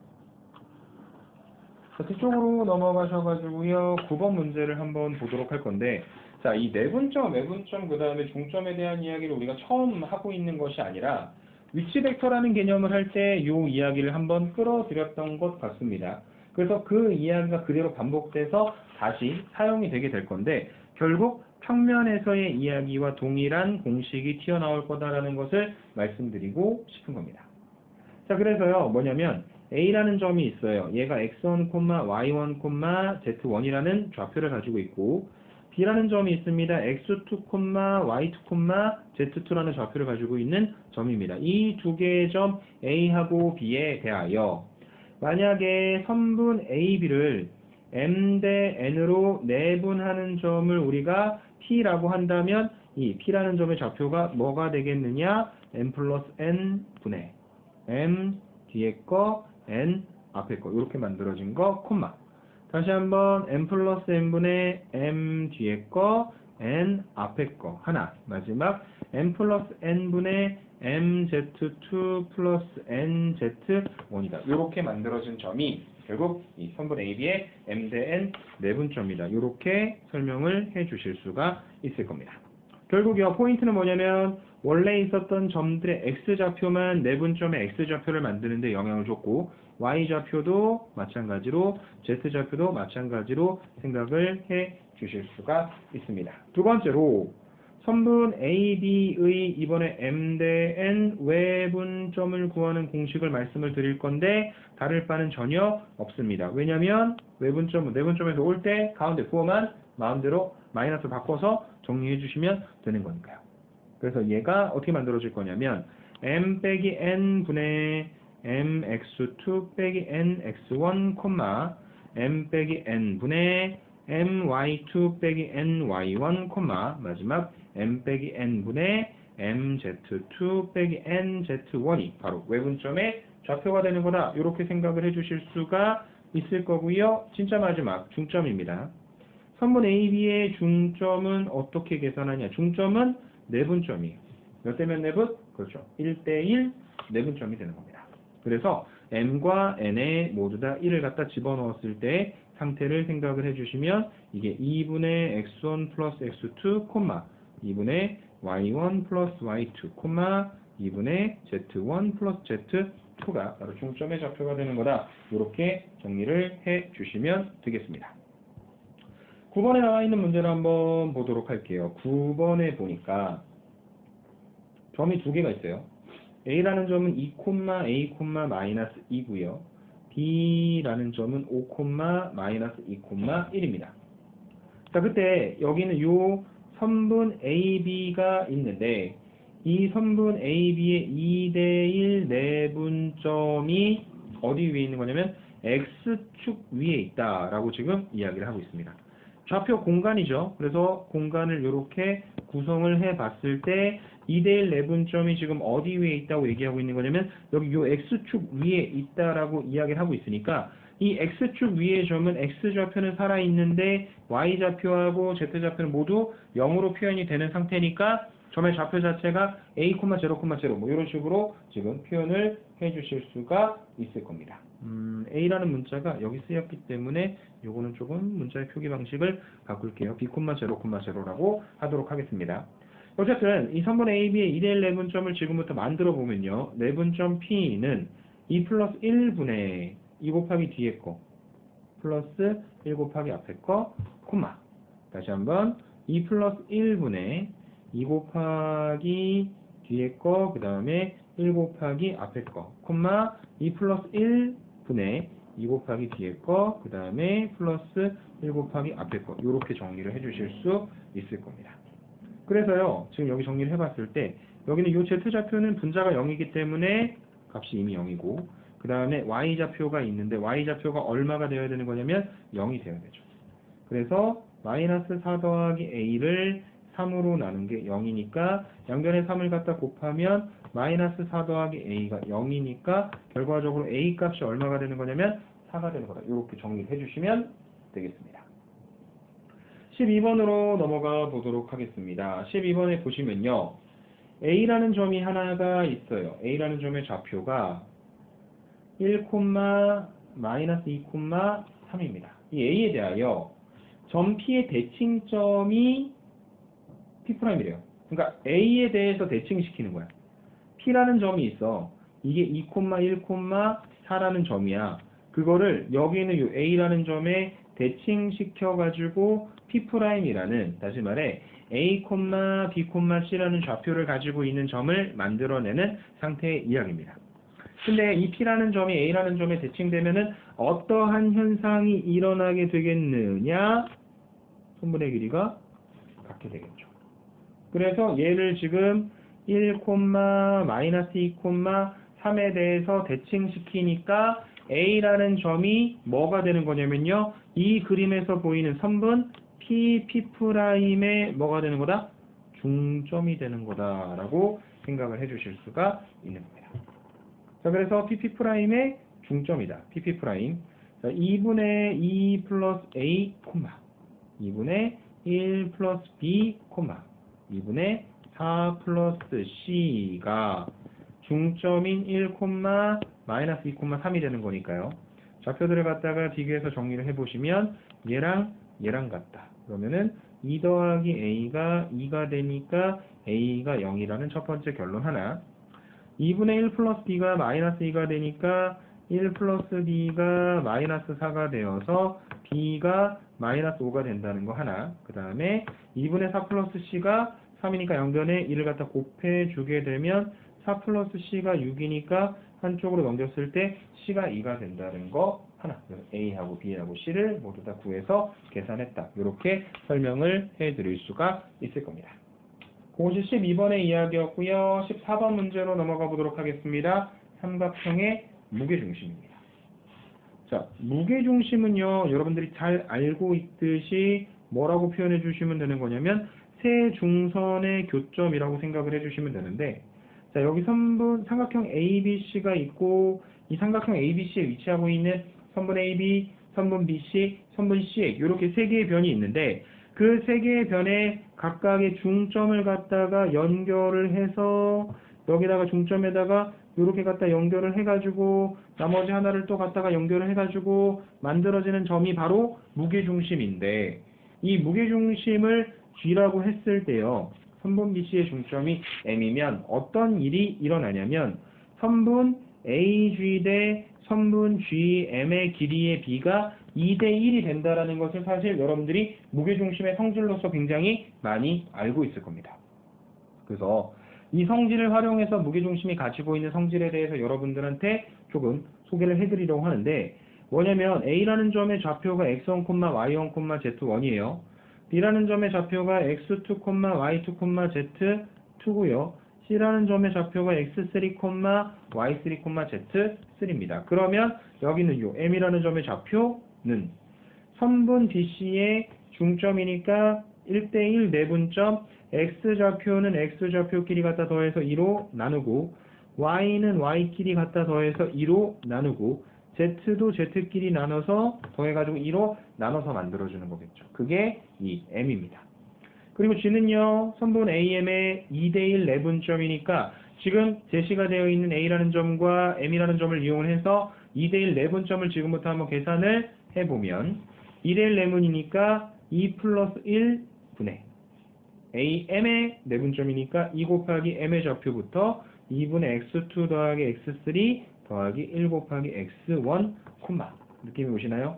자, 뒤쪽으로 넘어가셔가지고요. 9번 문제를 한번 보도록 할 건데 자, 이 내분점, 외분점, 그 다음에 중점에 대한 이야기를 우리가 처음 하고 있는 것이 아니라 위치 벡터라는 개념을 할 때 이 이야기를 한번 끌어들였던 것 같습니다. 그래서 그 이야기가 그대로 반복돼서 다시 사용이 되게 될 건데 결국 평면에서의 이야기와 동일한 공식이 튀어나올 거다라는 것을 말씀드리고 싶은 겁니다. 자, 그래서요, 뭐냐면 A라는 점이 있어요. 얘가 x1, y1, z1이라는 좌표를 가지고 있고, B라는 점이 있습니다. x2, y2, z2라는 좌표를 가지고 있는 점입니다. 이 두 개의 점 A하고 B에 대하여 만약에 선분 A, B를 M 대 N으로 내분하는 점을 우리가 P라고 한다면 이 P라는 점의 좌표가 뭐가 되겠느냐? M 플러스 N 분의 M 뒤에 거 N 앞에 거 이렇게 만들어진 거 콤마. 다시 한번 M 플러스 N분의 M 뒤에 거 N 앞에 거 하나. 마지막 M 플러스 N분의 MZ2 플러스 NZ1이다. 이렇게 만들어진 점이 결국 이 선분 AB의 M 대 N 내분점이다. 이렇게 설명을 해 주실 수가 있을 겁니다. 결국요, 포인트는 뭐냐면 원래 있었던 점들의 X좌표만 내분점의 X좌표를 만드는데 영향을 줬고 Y좌표도 마찬가지로 Z좌표도 마찬가지로 생각을 해 주실 수가 있습니다. 두 번째로 선분 AB의 이번에 M 대 N 외분점을 구하는 공식을 말씀을 드릴 건데 다를 바는 전혀 없습니다. 왜냐하면 내분점에서 올 때 가운데 부호만 마음대로 마이너스 바꿔서 정리해 주시면 되는 거니까요. 그래서 얘가 어떻게 만들어질 거냐면 M 빼기 N 분의 MX2 빼기 NX1, M 빼기 N 분의 MY2 빼기 NY1, 마지막 M 빼기 N 분의 MZ2 빼기 NZ1이 바로 외분점의 좌표가 되는 거다. 이렇게 생각을 해 주실 수가 있을 거고요. 진짜 마지막 중점입니다. 선분 AB의 중점은 어떻게 계산하냐? 중점은 내분점이에요. 몇 대 몇 내분? 그렇죠. 1대1 내분점이 되는 겁니다. 그래서 M과 N에 모두 다 1을 갖다 집어넣었을 때 상태를 생각을 해주시면 이게 2분의 x1 플러스 x2, 2분의 y1 플러스 y2, 2분의 z1 플러스 z2가 바로 중점의 좌표가 되는 거다. 이렇게 정리를 해주시면 되겠습니다. 9번에 나와 있는 문제를 한번 보도록 할게요. 9번에 보니까 점이 두 개가 있어요. A라는 점은 2, A, 마이너스 2고요. B라는 점은 5, 마이너스 2, 1입니다. 자, 그때 여기는 요 선분 AB가 있는데 이 선분 AB의 2대1 내분점이 어디 위에 있는 거냐면 X축 위에 있다라고 지금 이야기를 하고 있습니다. 좌표 공간이죠. 그래서 공간을 이렇게 구성을 해 봤을 때 2대1 내분점이 지금 어디 위에 있다고 얘기하고 있는 거냐면 여기 요 X축 위에 있다라고 이야기를 하고 있으니까 이 X축 위의 점은 X좌표는 살아있는데 Y좌표하고 Z좌표는 모두 0으로 표현이 되는 상태니까 점의 좌표 자체가 A, 0, 뭐 이런 식으로 지금 표현을 해 주실 수가 있을 겁니다. A라는 문자가 여기 쓰였기 때문에 요거는 조금 문자의 표기 방식을 바꿀게요. B, 0,0라고 하도록 하겠습니다. 어쨌든 이 선분 AB의 2대1 내분점을 지금부터 만들어 보면요. 내분점 P는 2 플러스 1분의 2 곱하기 뒤에 거 플러스 1 곱하기 앞에 거 콤마 다시 한번 2 플러스 1분의 2 곱하기 뒤에 거 그 다음에 1 곱하기 앞에 거 콤마 2 플러스 1분의 2 곱하기 뒤에 거 그 다음에 플러스 1 곱하기 앞에 거 이렇게 정리를 해주실 수 있을 겁니다. 그래서요 지금 여기 정리를 해봤을 때 여기는 이 Z좌표는 분자가 0이기 때문에 값이 이미 0이고 그 다음에 Y좌표가 있는데 Y좌표가 얼마가 되어야 되는 거냐면 0이 되어야 되죠. 그래서 마이너스 4 더하기 A를 3으로 나눈 게 0이니까 양변에 3을 갖다 곱하면 마이너스 4 더하기 A가 0이니까 결과적으로 A 값이 얼마가 되는 거냐면 4가 되는 거다. 이렇게 정리해 주시면 되겠습니다. 12번으로 넘어가 보도록 하겠습니다. 12번에 보시면요. A라는 점이 하나가 있어요. A라는 점의 좌표가 1, 마이너스 2, 3입니다. 이 A에 대하여 점 P의 대칭점이 P'이래요. 그러니까 A에 대해서 대칭시키는 거야. P라는 점이 있어. 이게 2, 1, 4라는 점이야. 그거를 여기 있는 이 A라는 점에 대칭시켜가지고 P'이라는 다시 말해 A, B, C라는 좌표를 가지고 있는 점을 만들어내는 상태의 이야기입니다. 근데 이 P라는 점이 A라는 점에 대칭되면은 어떠한 현상이 일어나게 되겠느냐? 선분의 길이가 같게 되겠죠. 그래서 얘를 지금 1, 마이너스 2, 3에 대해서 대칭시키니까 A라는 점이 뭐가 되는 거냐면요. 이 그림에서 보이는 선분 P'의 뭐가 되는 거다? 중점이 되는 거다라고 생각을 해주실 수가 있는 겁니다. 자, 그래서 P'의 중점이다. P'. 자, 2분의 2 플러스 A, 2분의 1 플러스 B, 2분의 4 플러스 C가 중점인 1, 마이너스 2, 3이 되는 거니까요. 좌표들을 갖다가 비교해서 정리를 해보시면 얘랑 얘랑 같다. 그러면은 2 더하기 A가 2가 되니까 A가 0이라는 첫 번째 결론 하나. 2분의 1 플러스 B가 마이너스 2가 되니까 1 플러스 B가 마이너스 4가 되어서 B가 마이너스 5가 된다는 거 하나. 그 다음에 2분의 4 플러스 C가 3이니까 양변에 1을 갖다 곱해주게 되면 4 플러스 C가 6이니까 한쪽으로 넘겼을 때 C가 2가 된다는 거 하나. 그래서 A하고 B하고 C를 모두 다 구해서 계산했다. 이렇게 설명을 해드릴 수가 있을 겁니다. 그것이 12번의 이야기였고요. 14번 문제로 넘어가 보도록 하겠습니다. 삼각형의 무게중심입니다. 자, 무게중심은요, 여러분들이 잘 알고 있듯이 뭐라고 표현해 주시면 되는 거냐면 세 중선의 교점이라고 생각을 해 주시면 되는데, 자, 여기 삼각형 ABC가 있고 이 삼각형 ABC에 위치하고 있는 선분 AB, 선분 BC, 선분 CA 이렇게 세 개의 변이 있는데 그 세 개의 변에 각각의 중점을 갖다가 연결을 해서 여기다가 중점에다가 이렇게 갖다 연결을 해가지고 나머지 하나를 또 갖다가 연결을 해가지고 만들어지는 점이 바로 무게중심인데 이 무게중심을 G라고 했을 때요. 선분 BC의 중점이 M이면 어떤 일이 일어나냐면 선분 AG 대 선분 GM의 길이의 B가 2대 1이 된다라는 것을 사실 여러분들이 무게중심의 성질로서 굉장히 많이 알고 있을 겁니다. 그래서 이 성질을 활용해서 무게중심이 가지고 있는 성질에 대해서 여러분들한테 조금 소개를 해드리려고 하는데 뭐냐면 A라는 점의 좌표가 x1, y1, z1이에요. B라는 점의 좌표가 x2, y2, z2고요. C라는 점의 좌표가 x3, y3, z3입니다. 그러면 여기는 요 M이라는 점의 좌표는 선분 BC의 중점이니까 1대1 내분점 X좌표는 X좌표끼리 갖다 더해서 2로 나누고 Y는 Y끼리 갖다 더해서 2로 나누고 Z도 Z끼리 나눠서 더해가지고 2로 나눠서 만들어주는 거겠죠. 그게 이 M입니다. 그리고 G는요, 선분 AM의 2대1 내분점이니까 지금 제시가 되어 있는 A라는 점과 M이라는 점을 이용을 해서 2대1 내분점을 지금부터 한번 계산을 해보면 2대1 내분이니까 2 플러스 1분의 AM의 내분점이니까 2 곱하기 M의 좌표부터 2분의 x2 더하기 x3 더하기 1 곱하기 x1, 느낌이 오시나요?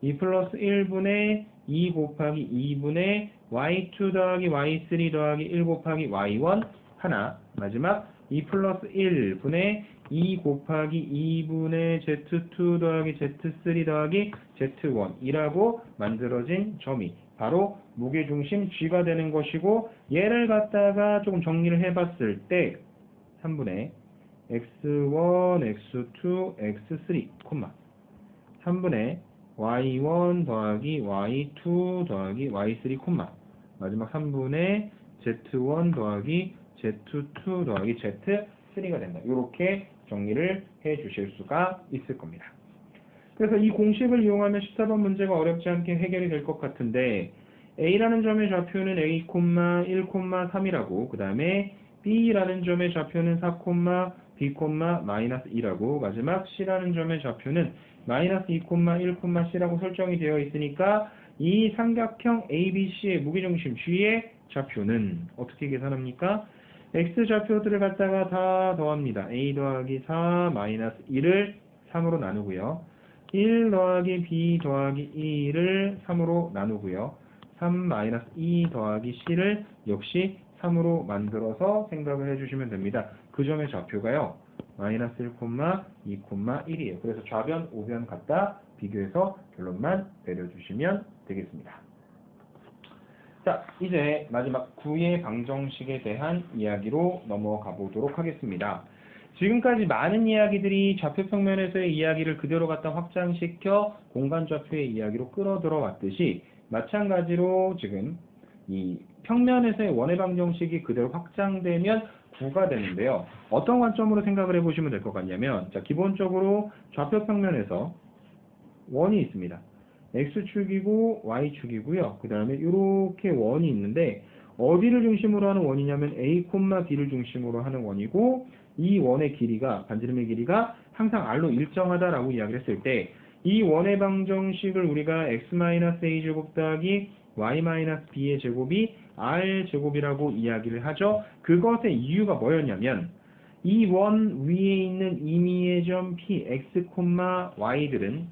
2 플러스 1분의 2 곱하기 2분의 y2 더하기 y3 더하기 1 곱하기 y1 하나. 마지막 2 플러스 1분의 2 곱하기 2분의 z2 더하기 z3 더하기 z1이라고 만들어진 점이 바로 무게중심 G가 되는 것이고 얘를 갖다가 조금 정리를 해봤을 때 3분의 x1, x2, x3, 3분의 y1 더하기 y2 더하기 y3, 마지막 3분의 z1 더하기 z2 더하기 z3가 된다. 이렇게 정리를 해 주실 수가 있을 겁니다. 그래서 이 공식을 이용하면 14번 문제가 어렵지 않게 해결이 될 것 같은데 A라는 점의 좌표는 A, 1, 3이라고 그 다음에 B라는 점의 좌표는 4, B, 마이너스 2라고 마지막 C라는 점의 좌표는 마이너스 2, 1, C라고 설정이 되어 있으니까 이 삼각형 ABC의 무게중심 G의 좌표는 어떻게 계산합니까? X좌표들을 갖다가 다 더합니다. A 더하기 4 마이너스 1을 3으로 나누고요. 1 더하기 B 더하기 2를 3으로 나누고요. 3 마이너스 2 더하기 C를 역시 3으로 만들어서 생각을 해주시면 됩니다. 그 점의 좌표가요. 마이너스 1, 2, 1이에요. 그래서 좌변, 우변 갖다 비교해서 결론만 내려주시면 되겠습니다. 자, 이제 마지막 구의 방정식에 대한 이야기로 넘어가 보도록 하겠습니다. 지금까지 많은 이야기들이 좌표 평면에서의 이야기를 그대로 갖다 확장시켜 공간 좌표의 이야기로 끌어들어 왔듯이 마찬가지로 지금 이 평면에서의 원의 방정식이 그대로 확장되면 구가 되는데요. 어떤 관점으로 생각을 해보시면 될 것 같냐면, 자, 기본적으로 좌표 평면에서 원이 있습니다. X축이고 Y축이고요. 그 다음에 이렇게 원이 있는데 어디를 중심으로 하는 원이냐면 A, B를 중심으로 하는 원이고, 이 원의 길이가, 반지름의 길이가 항상 R로 일정하다라고 이야기를 했을 때 이 원의 방정식을 우리가 x-a제곱 더하기 y-b의 제곱이 r제곱이라고 이야기를 하죠. 그것의 이유가 뭐였냐면 이 원 위에 있는 임의의 점 p, x, y들은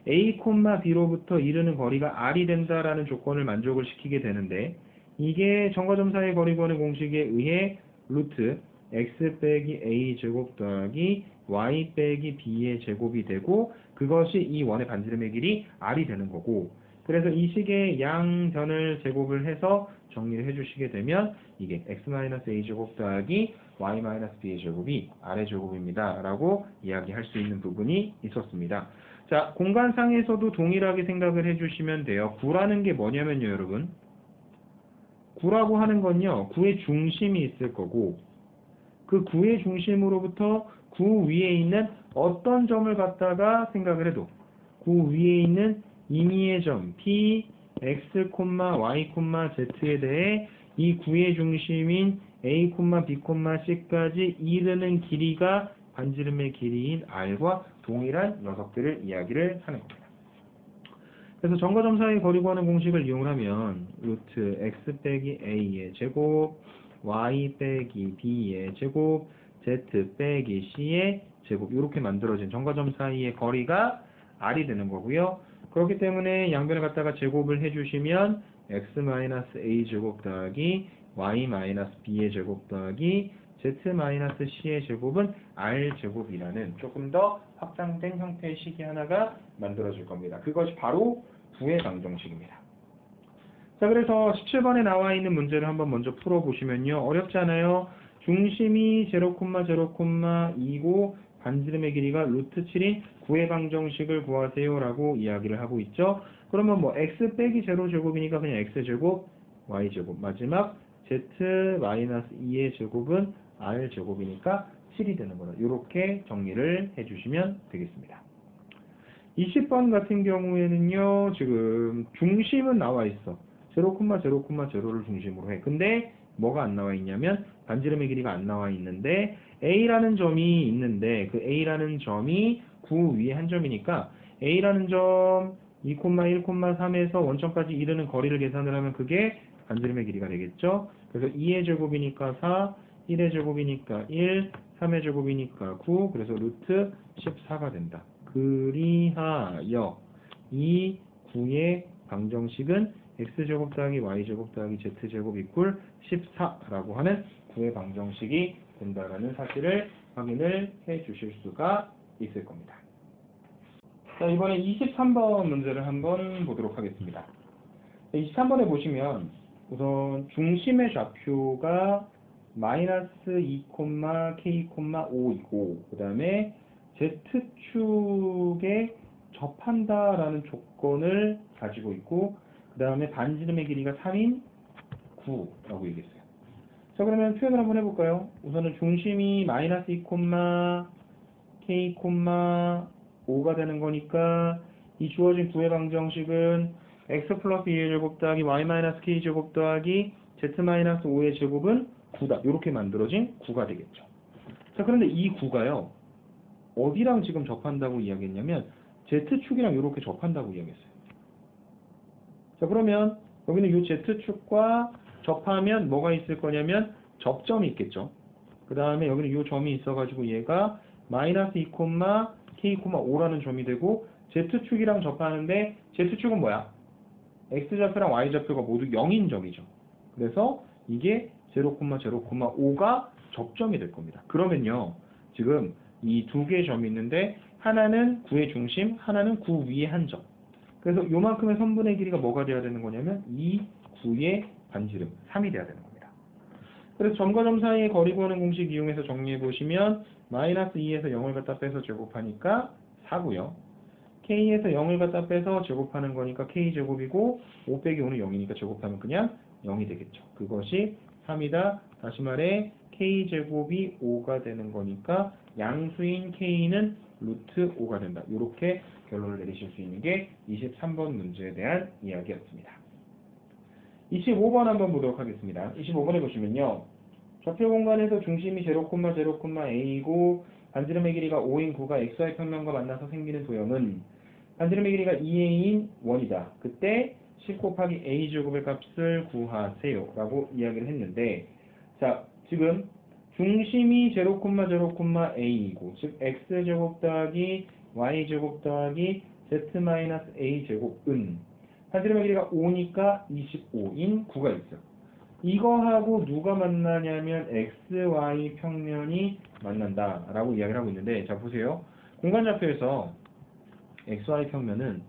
a, b로부터 이르는 거리가 r이 된다라는 조건을 만족을 시키게 되는데, 이게 점과점 사이의 거리구하는 공식에 의해 루트 x 빼기 a 제곱 더하기 y 빼기 b의 제곱이 되고, 그것이 이 원의 반지름의 길이 r이 되는 거고, 그래서 이 식의 양변을 제곱을 해서 정리를 해주시게 되면 이게 x-a 제곱 더하기 y-b의 제곱이 r의 제곱입니다 라고 이야기할 수 있는 부분이 있었습니다. 자, 공간상에서도 동일하게 생각을 해주시면 돼요. 구라는 게 뭐냐면요, 여러분, 구라고 하는 건요, 구의 중심이 있을 거고, 그 구의 중심으로부터 구 위에 있는 어떤 점을 갖다가 생각을 해도 구 위에 있는 임의의 점 P, X, Y, Z에 대해 이 구의 중심인 A, B, C까지 이르는 길이가 반지름의 길이인 R과 동일한 녀석들을 이야기를 하는 겁니다. 그래서 점과 점 사이의 거리구하는 공식을 이용하면 루트 X 빼기 A의 제곱, Y 빼기 B의 제곱, Z 빼기 C의 제곱, 이렇게 만들어진 점과 점 사이의 거리가 R이 되는 거고요. 그렇기 때문에 양변을 갖다가 제곱을 해주시면 x-a 제곱 더하기 y-b의 제곱 더하기 z-c의 제곱은 r 제곱이라는 조금 더 확장된 형태의 식이 하나가 만들어질 겁니다. 그것이 바로 구의 방정식입니다. 자, 그래서 17번에 나와 있는 문제를 한번 먼저 풀어보시면요, 어렵지 않아요. 중심이 0,0,2고 반지름의 길이가 루트 7인 구의 방정식을 구하세요 라고 이야기를 하고 있죠. 그러면 뭐 x 빼기 0 제곱이니까 그냥 x제곱, y제곱, 마지막 z-2의 제곱은 r제곱이니까 7이 되는 거다. 이렇게 정리를 해주시면 되겠습니다. 20번 같은 경우에는요, 지금 중심은 나와 있어. 0,0,0를 중심으로 해. 근데 뭐가 안 나와 있냐면 반지름의 길이가 안 나와 있는데 A라는 점이 있는데, 그 A라는 점이 구 위에 한 점이니까 A라는 점 2, 1, 3에서 원점까지 이르는 거리를 계산을 하면 그게 반지름의 길이가 되겠죠. 그래서 2의 제곱이니까 4, 1의 제곱이니까 1, 3의 제곱이니까 9, 그래서 루트 14가 된다. 그리하여 이 구의 방정식은 x제곱 더하기 y제곱 더하기 z제곱 이퀄 14라고 하는 구의 방정식이 된다라는 사실을 확인을 해 주실 수가 있을 겁니다. 자, 이번에 23번 문제를 한번 보도록 하겠습니다. 23번에 보시면 우선 중심의 좌표가 마이너스 2, K, 5이고, 그 다음에 Z축에 접한다라는 조건을 가지고 있고, 그 다음에 반지름의 길이가 3인 9라고 얘기했어요. 자, 그러면 표현을 한번 해볼까요? 우선은 중심이 마이너스 2, K, 5가 되는 거니까 이 주어진 구의 방정식은 x 플러스 2의 제곱 더하기 y 마이너스 k 제곱 더하기 z 마이너스 5의 제곱은 9다. 이렇게 만들어진 9가 되겠죠. 자, 그런데 이 9가요, 어디랑 지금 접한다고 이야기했냐면 Z축이랑 이렇게 접한다고 이야기했어요. 자, 그러면 여기는 이 Z축과 접하면 뭐가 있을 거냐면 접점이 있겠죠. 그 다음에 여기는 이 점이 있어가지고 얘가 마이너스 2, K, 5라는 점이 되고, Z축이랑 접하는데 Z축은 뭐야? X좌표랑 Y좌표가 모두 0인 점이죠. 그래서 이게 0,0,5가 접점이 될 겁니다. 그러면요, 지금 이 두 개의 점이 있는데 하나는 구의 중심, 하나는 구 위에 한 점. 그래서 요만큼의 선분의 길이가 뭐가 돼야 되는 거냐면 이 구의 반지름 3이 돼야 되는 겁니다. 그래서 점과 점 사이의 거리 구하는 공식 이용해서 정리해 보시면 마이너스 2에서 0을 갖다 빼서 제곱하니까 4고요. K에서 0을 갖다 빼서 제곱하는 거니까 K제곱이고 5 빼기 5는 0이니까 제곱하면 그냥 0이 되겠죠. 그것이 3이다. 다시 말해 K제곱이 5가 되는 거니까 양수인 K는 루트 5가 된다. 이렇게 결론을 내리실 수 있는 게 23번 문제에 대한 이야기였습니다. 25번 한번 보도록 하겠습니다. 25번에 보시면요. 좌표 공간에서 중심이 0, 0, A이고 반지름의 길이가 5인 구가 XY 평면과 만나서 생기는 도형은 반지름의 길이가 2A인 원이다. 그때 10 곱하기 A제곱의 값을 구하세요. 라고 이야기를 했는데 자, 지금 중심이 0, 0, A이고 즉 X제곱 더하기 Y제곱 더하기 Z-A제곱은 반지름의 길이가 5니까 25인 9가 있어요. 이거하고 누가 만나냐면 XY 평면이 만난다 라고 이야기를 하고 있는데 자 보세요. 공간좌표에서 XY 평면은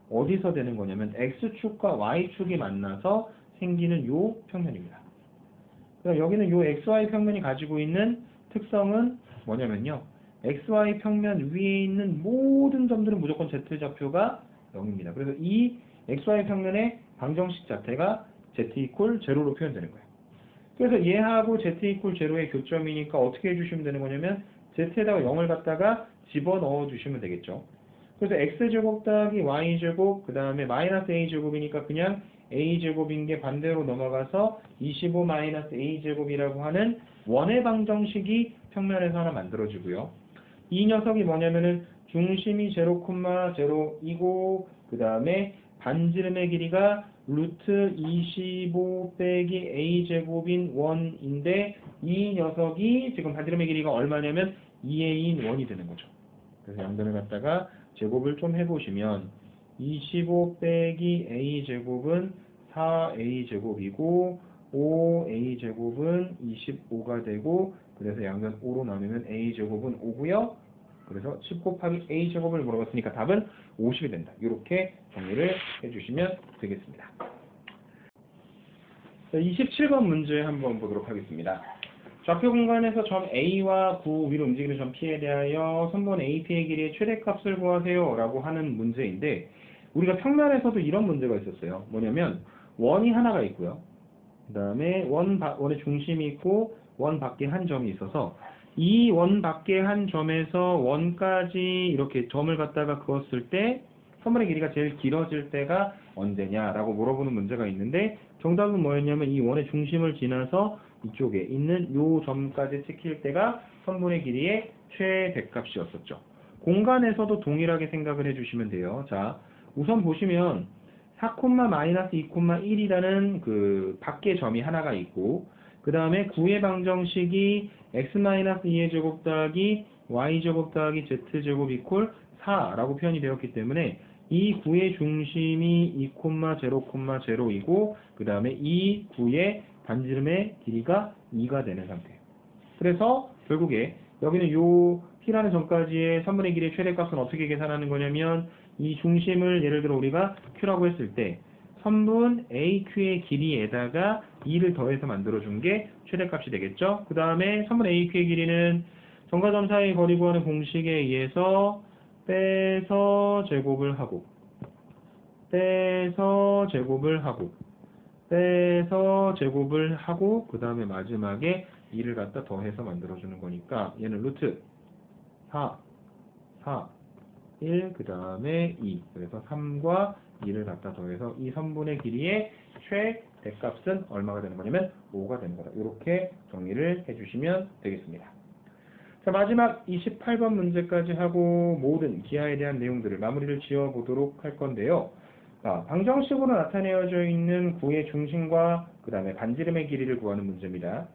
어디서 되는 거냐면 X축과 Y축이 만나서 생기는 요 평면입니다. 그럼 여기는 요 XY 평면이 가지고 있는 특성은 뭐냐면요. XY 평면 위에 있는 모든 점들은 무조건 Z좌표가 0입니다. 그래서 이 XY 평면의 방정식 자체가 Z 이퀄 제로로 표현되는 거예요. 그래서 얘하고 Z 이퀄 제로의 교점이니까 어떻게 해주시면 되는 거냐면 Z에다가 0을 갖다가 집어넣어 주시면 되겠죠. 그래서 X제곱 더하기 Y제곱 그 다음에 마이너스 A제곱이니까 그냥 A제곱인 게 반대로 넘어가서 25 마이너스 A제곱이라고 하는 원의 방정식이 평면에서 하나 만들어지고요. 이 녀석이 뭐냐면은 중심이 0, 0이고 그 다음에 반지름의 길이가 루트 25 빼기 A제곱인 원인데 이 녀석이 지금 반지름의 길이가 얼마냐면 2A인 원이 되는 거죠. 그래서 양변을 갖다가 제곱을 좀 해보시면 25 빼기 A제곱은 4A제곱이고 5A제곱은 25가 되고 그래서 양변 5로 나누면 A제곱은 5고요. 그래서 10 곱하기 A제곱을 물어봤으니까 답은 50이 된다. 이렇게 정리를 해주시면 되겠습니다. 자, 27번 문제 한번 보도록 하겠습니다. 좌표 공간에서 점 A와 구 위로 움직이는 점 P에 대하여 선분 AP의 길이의 최대값을 구하세요 라고 하는 문제인데 우리가 평면에서도 이런 문제가 있었어요. 뭐냐면 원이 하나가 있고요. 그 다음에 원의 중심이 있고 원 밖에 한 점이 있어서 이 원 밖에 한 점에서 원까지 이렇게 점을 갖다가 그었을 때 선분의 길이가 제일 길어질 때가 언제냐라고 물어보는 문제가 있는데 정답은 뭐였냐면 이 원의 중심을 지나서 이쪽에 있는 요 점까지 찍힐 때가 선분의 길이의 최대값이었었죠. 공간에서도 동일하게 생각을 해주시면 돼요. 자, 우선 보시면 4,-2,1이라는 그 밖에 점이 하나가 있고 그 다음에 9의 방정식이 x-2의 제곱 더하기 y제곱 더하기 z제곱 이퀄 4라고 표현이 되었기 때문에 이 9의 중심이 2,0,0이고 그 다음에 이 9의 반지름의 길이가 2가 되는 상태예요. 그래서 결국에 여기는 요 P라는 점까지의 선분의 길이의 최대값은 어떻게 계산하는 거냐면 이 중심을 예를 들어 우리가 Q라고 했을 때 선분 AQ의 길이에다가 2를 더해서 만들어준 게 최대값이 되겠죠. 그 다음에 선분 AQ의 길이는 점과 점 사이의 거리 구하는 공식에 의해서 빼서 제곱을 하고 빼서 제곱을 하고 그 다음에 마지막에 2를 갖다 더해서 만들어주는 거니까 얘는 루트 4, 1, 그 다음에 2 그래서 3과 2를 갖다 더해서 이 선분의 길이의 최대값은 얼마가 되는 거냐면 5가 되는 거다. 이렇게 정리를 해주시면 되겠습니다. 자, 마지막 28번 문제까지 하고 모든 기하에 대한 내용들을 마무리를 지어 보도록 할 건데요. 방정식으로 나타내어져 있는 구의 중심과 그 다음에 반지름의 길이를 구하는 문제입니다.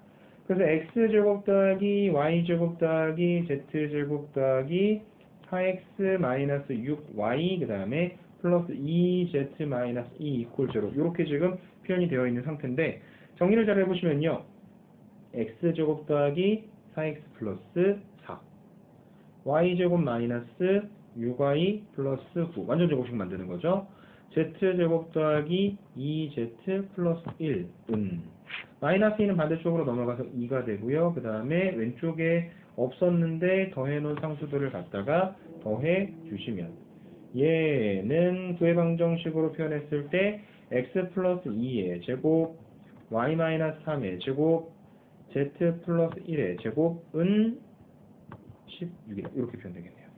그래서 x제곱 더하기 y제곱 더하기 z제곱 더하기 4x-6y 그 다음에 플러스 2z-2 이퀄 0 이렇게 지금 표현이 되어 있는 상태인데 정리를 잘 해보시면요. x제곱 더하기 4x 플러스 4 y제곱 마이너스 6y 플러스 9 완전 제곱식 만드는 거죠. z제곱 더하기 2z 플러스 1은 마이너스 2는 반대쪽으로 넘어가서 2가 되고요. 그 다음에 왼쪽에 없었는데 더해놓은 상수들을 갖다가 더해 주시면 얘는 부해방정식으로 표현했을 때 x 플러스 2의 제곱 y 마이너스 3의 제곱 z 플러스 1의 제곱은 16이다. 이렇게 표현되겠네요.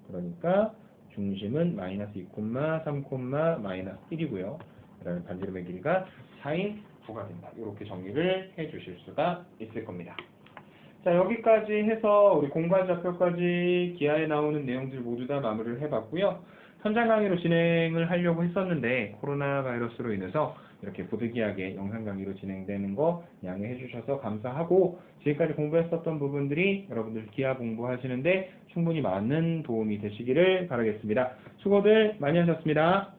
그러니까 중심은 마이너스 2, 3, 마이너스 1이고요. 그 다음에 반지름의 길이가 4인 9가 된다. 이렇게 정리를 해 주실 수가 있을 겁니다. 자, 여기까지 해서 우리 공간 좌표까지 기하에 나오는 내용들 모두 다 마무리를 해봤고요. 현장 강의로 진행을 하려고 했었는데 코로나 바이러스로 인해서 이렇게 부득이하게 영상 강의로 진행되는 거 양해해 주셔서 감사하고 지금까지 공부했었던 부분들이 여러분들 기하 공부하시는데 충분히 많은 도움이 되시기를 바라겠습니다. 수고들 많이 하셨습니다.